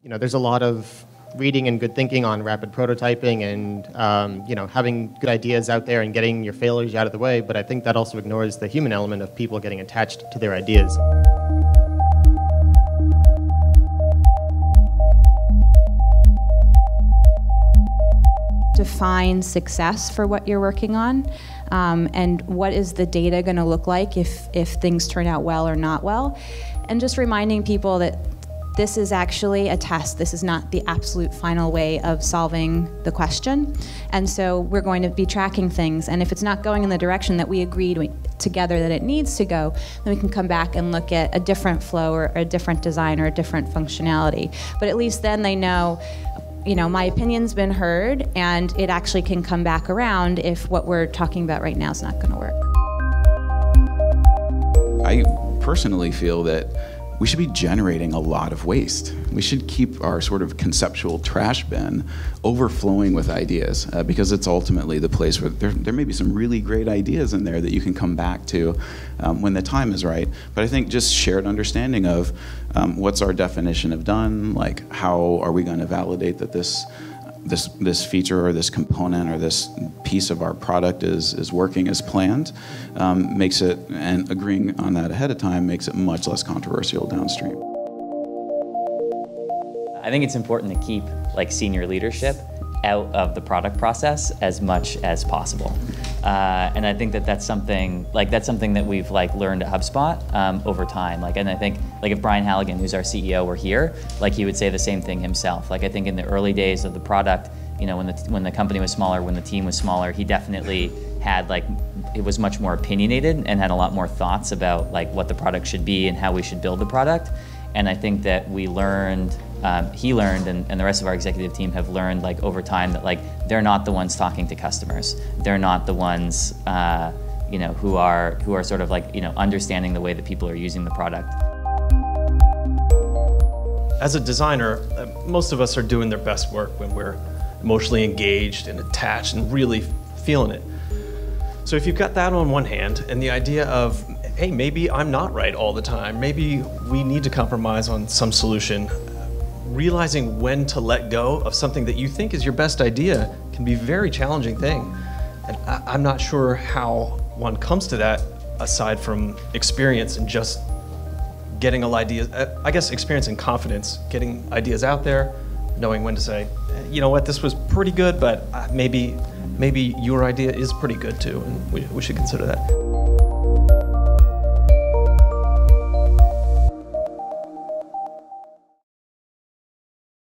There's a lot of reading and good thinking on rapid prototyping and, having good ideas out there and getting your failures out of the way, but I think that also ignores the human element of people getting attached to their ideas. Define success for what you're working on, and what is the data going to look like if things turn out well or not well, and just reminding people that this is actually a test. This is not the absolute final way of solving the question. And so we're going to be tracking things, and if it's not going in the direction that we agreed together that it needs to go, then we can come back and look at a different flow or a different design or a different functionality. But at least then they know, my opinion's been heard, and it actually can come back around if what we're talking about right now is not going to work. I personally feel that we should be generating a lot of waste. We should keep our sort of conceptual trash bin overflowing with ideas, because it's ultimately the place where there may be some really great ideas in there that you can come back to when the time is right. But I think just shared understanding of what's our definition of done, like how are we going to validate that this feature or this component or this piece of our product is working as planned, makes it, and agreeing on that ahead of time makes it much less controversial downstream. I think it's important to keep senior leadership out of the product process as much as possible. And I think that's something that we've learned at HubSpot over time. And I think if Brian Halligan, who's our CEO, were here, he would say the same thing himself. I think in the early days of the product, when the company was smaller, when the team was smaller, he definitely had it was much more opinionated and had a lot more thoughts about what the product should be and how we should build the product. And I think that we learned, he learned, and the rest of our executive team have learned over time that they're not the ones talking to customers. They're not the ones who are sort of understanding the way that people are using the product. As a designer, most of us are doing their best work when we're emotionally engaged and attached and really feeling it. So if you've got that on one hand, and the idea of, hey, maybe I'm not right all the time, maybe we need to compromise on some solution, realizing when to let go of something that you think is your best idea can be a very challenging thing. And I'm not sure how one comes to that aside from experience and just getting ideas, I guess experience and confidence, getting ideas out there, knowing when to say, you know what, this was pretty good, but maybe your idea is pretty good too, and we should consider that.